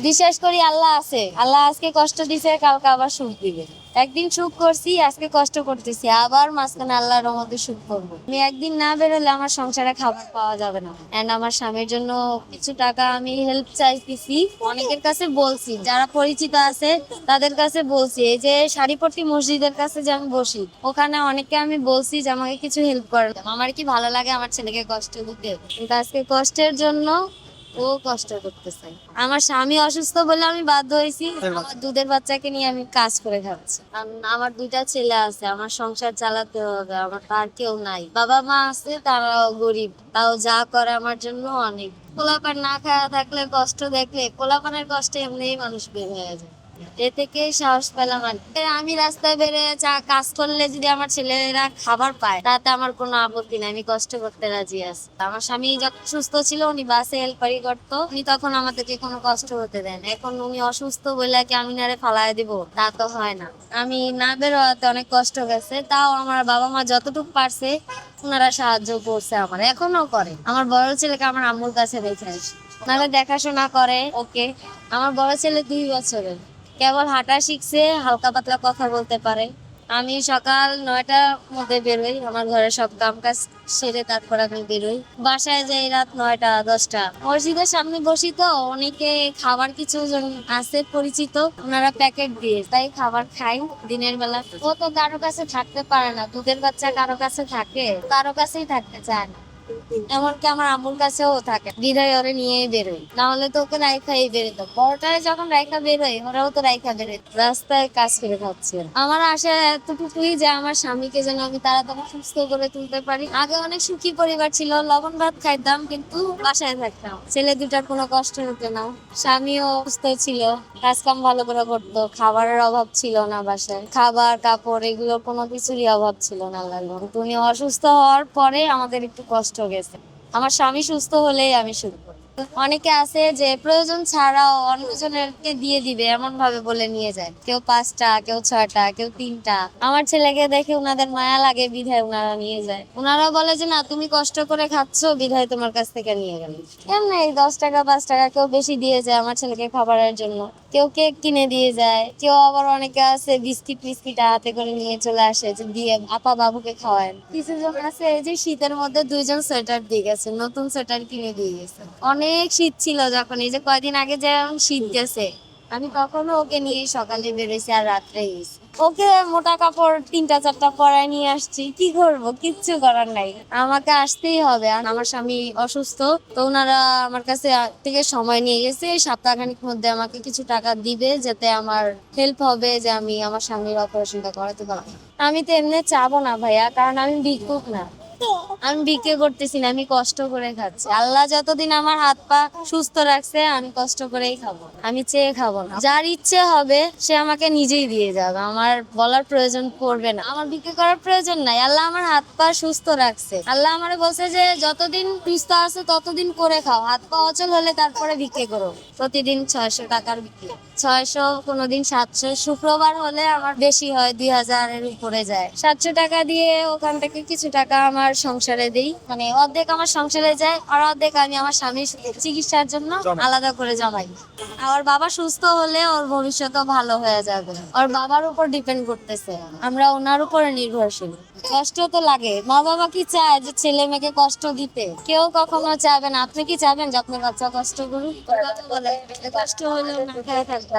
বিশ্বাস করি আল্লাহ আছে, আল্লাহ আজকে কষ্ট দিছে, কালকে আবার সুখ দিবে। একদিন সুখ করছি, আজকে কষ্ট করতেছি, আবার মাঝখানে আল্লাহর রহমতে সুখ করবো। আমি একদিন না বেরোলে আমার সংসারে খাবার পাওয়া যাবে না। এন্ড আমার স্বামীর জন্য কিছু টাকা আমি হেল্প চাইতেছি, অনেকের কাছে বলছি, যারা পরিচিত আছে তাদের কাছে বলছি। এই যে সারিপট্টি মসজিদের কাছে যে আমি বসি, ওখানে অনেককে আমি বলছি যে আমাকে কিছু হেল্প করে। আমার কি ভালো লাগে আমার ছেলেকে কষ্ট দিতে, কিন্তু আজকে কষ্টের জন্য ও কষ্ট করতেছে। আমার স্বামী অসুস্থ বলে আমি বাধ্য হয়েছি আমার দুধের বাচ্চাকে নিয়ে আমি কাজ করে খাচ্ছি। আমার দুইটা ছেলে আছে, আমার সংসার চালাতে হবে, আমার আর কেউ নাই। বাবা মা আছে, তারাও গরিব, তাও যা করে আমার জন্য অনেক। পোলাপান না খাওয়া থাকলে কষ্ট দেখলে, পোলাপানের কষ্টে এমনিই মানুষ বের হয়ে যায়। এ থেকেই সাহস পেলাম। আর আমি রাস্তায় বেড়ে কাজ করলে যদি আমার ছেলেরা খাবার পায়, তাতে আমার কোনো আপত্তি নাই, আমি কষ্ট করতে রাজি আছি। আমার স্বামী যখন সুস্থ ছিল উনি বাসে হেল্পারি করতো, উনি তখন আমাদেরকে কোনো কষ্ট হতে দেন। এখন উনি অসুস্থ বলে কি আমি নারে ফালায় দিব, তা তো হয় না। আমি না বেরোতে অনেক কষ্ট গেছে, তাও আমার বাবা মা যতটুকু পারছে ওনারা সাহায্য করছে, আমার এখনো করে। আমার বড় ছেলেকে আমার আম্মুর কাছে রেখে আসি, নাহলে দেখাশোনা করে ওকে। আমার বড় ছেলে 2 বছরের, কেবল হাঁটা শিখছে, হালকা পাতলা কথা বলতে পারে। আমি সকাল 9টার মধ্যে বেরোই, আমার ঘরের সব কাম কাজ সেরে তারপর আমি বেরোই। বাসায় যাই রাত 9টা 10টা। মসজিদের সামনে বসি তো, অনেকে খাবার কিছু জন আছে পরিচিত, ওনারা প্যাকেট দিয়ে তাই খাবার খাই দিনের বেলা। ও তো কারো কাছে থাকতে পারে না, দুধের বাচ্চা কারো কাছে থাকে, কারো কাছেই থাকতে চায় না। এমনকি আমার আম্মুর কাছেও থাকে, বিদায় ওরে নিয়েই বেরোই, না হলে তো ওকে রাইখাই বেরোতো। বড়টায় যখন রাইখা বেরোয়, ওরাও তো রাইখা বেরোয়, রাস্তায় কাজ করে খাচ্ছে। আমার আশা এতটুকুই যে আমার স্বামীকে যেন আমি তাড়াতাড়ি সুস্থ করে তুলতে পারি। আগে অনেক সুখী পরিবার ছিল, লবণ ভাত খাইতাম কিন্তু বাসায় থাকতাম, ছেলে দুটার কোনো কষ্ট হতো না। স্বামীও সুস্থ ছিল, কাজ কাম ভালো করে করতো, খাবারের অভাব ছিল না বাসায়, খাবার কাপড় এগুলো কোনো কিছুরই অভাব ছিল না। আল্লাহ তুমি অসুস্থ হওয়ার পরে আমাদের একটু কষ্ট গেছে, আমার স্বামী সুস্থ হলেই আমি শুরু করি। অনেকে আছে যে প্রয়োজন ছাড়াও অন্যজনেরকে দিয়ে দিবে এমন ভাবে বলে নিয়ে যায়, কেউ 5টা, কেউ 6টা, কেউ 3টা। আমার ছেলেকে দেখে উনাদের মায়া লাগে বিধায় উনারা নিয়ে যায়। উনারা বলে যে না, তুমি কষ্ট করে খাচ্ছ বিধায় তোমার কাছ থেকে নিয়ে গেল। এমনি 10 টাকা 5 টাকা কেউ বেশি দিয়ে যায় আমার ছেলেকে খাবারের জন্য, কেউ কেক কিনে দিয়ে যায়, কেউ আবার অনেকে আছে বিস্কিট টিস্কিট হাতে করে নিয়ে চলে আসে যে দিয়ে আপা বাবুকে খাওয়ায়। কিছু জন আছে এই যে শীতের মধ্যে 2জন সোয়েটার দিয়ে গেছে, নতুন সোয়েটার কিনে দিয়ে গেছে। অনেক শীত ছিল যখন, এই যে কয়দিন আগে যে শীত গেছে, আমি তখনও ওকে নিয়ে সকালে বেরোইছি আর রাত্রে গেছি। ওকে মোটা কাপড় 3টা 4টা পরায় নিয়ে আসছি, কি করব, কিচ্ছু করার নাই, আমাকে আসতেই হবে। আর আমার স্বামী অসুস্থ, তো ওনারা আমার কাছে থেকে সময় নিয়ে গেছে, সপ্তাহখানিক মধ্যে আমাকে কিছু টাকা দিবে, যাতে আমার হেল্প হবে যে আমি আমার স্বামীর অপারেশনটা করাতে পারবো। আমি তো এমনি চাবো না ভাইয়া, কারণ আমি ভিক্ষুক না, আমি বিক্রি করতেছি না, আমি কষ্ট করে খাচ্ছি। আল্লাহ যতদিন আমার হাত পা সুস্থ রাখছে আমি কষ্ট করেই খাবো, আমি চেয়ে খাবো না। যার ইচ্ছে হবে সে আমাকে নিজেই দিয়ে যাবে, আমার বলার প্রয়োজন পড়বে না, আমার বিক্রি করার প্রয়োজন নাই। আল্লাহ আমার হাত পা সুস্থ রাখছে, আল্লাহ আমারে বলছে যে যতদিন সুস্থ আছে ততদিন করে খাও, হাত পা অচল হলে তারপরে বিক্রি করো। প্রতিদিন 600 টাকার বিক্রি, 600, কোনোদিন 700, শুক্রবার হলে আমার বেশি হয়, 2000-এর উপরে যায়। 700 টাকা দিয়ে ওখান থেকে কিছু টাকা আমার সংসারে দেই, মানে অর্ধেক আমার সংসারে যায় আর অর্ধেক আমি আমার স্বামীর চিকিৎসার জন্য আলাদা করে জমাই। আমার বাবা সুস্থ হলে ওর ভবিষ্যৎও ভালো হয়ে যাবে, ওর বাবার উপর ডিপেন্ড করতেছে, আমরা ওনার উপরে নির্ভরশীল। কষ্ট তো লাগে, মা বাবা কি চায় যে ছেলে মেয়েকে কষ্ট দিতে? কেউ কখনো চাইবে না। আপনি কি চাইবেন যে আপনার বাচ্চা কষ্ট করুক? বলে কষ্ট হলেও না খেয়ে থাকবে,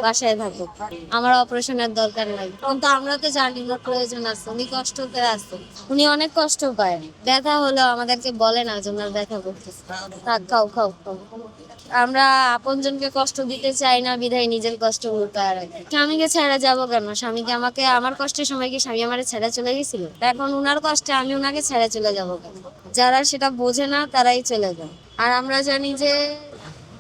বাসায় থাকুক, আমার অপারেশনের দরকার নাই। কিন্তু আমরা তো জানি না প্রয়োজন আছে, উনি কষ্টতে আছে, উনি অনেক কষ্ট পায়, ব্যথা হলেও আমাদেরকে বলে না যে ওনার ব্যথা করতেছে, থাক খাও খাও খাও। আমরা আপনজনকে কষ্ট দিতে চাই না বিধায় নিজের কষ্ট উল্টায় রাখি। স্বামীকে ছেড়ে যাবো কেন? স্বামীকে আমাকে, আমার কষ্টের সময় কি স্বামী আমার ছেড়ে চলে গেছিল? এখন উনার কষ্টে আমি উনাকে ছেড়ে চলে যাবো কেন? যারা সেটা বোঝে না তারাই চলে যায়। আর আমরা জানি যে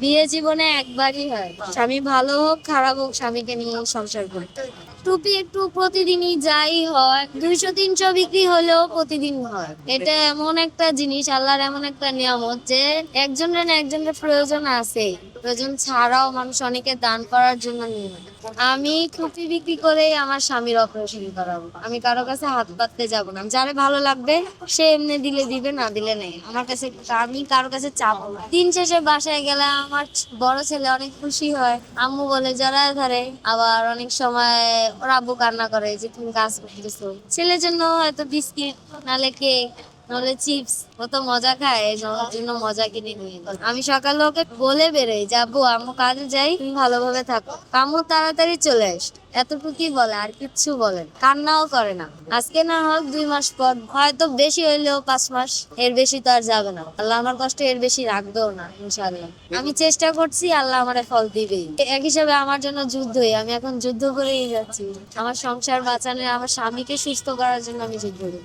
বিয়ে জীবনে একবারই হয়, স্বামী ভালো হোক খারাপ হোক স্বামীকে নিয়ে সংসার করতে হয়। টুপি একটু প্রতিদিনই যাই হয়, 200-300 বিক্রি হলেও প্রতিদিন হয়। এটা এমন একটা জিনিস, আল্লাহর এমন একটা নিয়ামত যে একজনের না একজনের প্রয়োজন আছে। প্রয়োজন ছাড়াও মানুষ অনেকে দান করার জন্য নিয়ে নেয়। আমি খুঁটি বিক্রি করে আমার স্বামীর অপারেশন করাবো। আমি কারো কাছে হাত পাততে যাব না। যারে ভালো লাগবে সে এমনি দিলে দিবে, না দিলে নেই। আমার কাছে, আমি কারো কাছে চাবো না। দিন শেষে বাসায় গেলে আমার বড় ছেলে অনেক খুশি হয়, আম্মু বলে জড়ায় ধরে। আবার অনেক সময় ওর আব্বু কান্না করে যে তুমি কাজ করতেছো। ছেলের জন্য হয়তো বিস্কিট, নালে কেক, নাহলে চিপস, ও তো মজা খায়, এই জন্য মজা কিনে নিয়ে যায়। আমি সকালে ওকে বলে বেরোই, যাবো আম্মু কাজে যাই, তুমি ভালোভাবে থাকো, আম্মু তাড়াতাড়ি চলে আস। এতটুকুই বলে, আর কিচ্ছু বলে না। কান্নাও করে না। আজকে না হোক 2 মাস পর, হয়তো বেশি হইলেও 5 মাস, এর বেশি তো আর যাবে না। আল্লাহ আমার কষ্ট এর বেশি রাখবেও না ইনশাআল্লাহ। আমি চেষ্টা করছি, আল্লাহ আমার ফল দিবেই। এক হিসাবে আমার জন্য যুদ্ধই, আমি এখন যুদ্ধ করেই যাচ্ছি। আমার সংসার বাঁচানোর, আমার স্বামীকে সুস্থ করার জন্য আমি যুদ্ধ করি।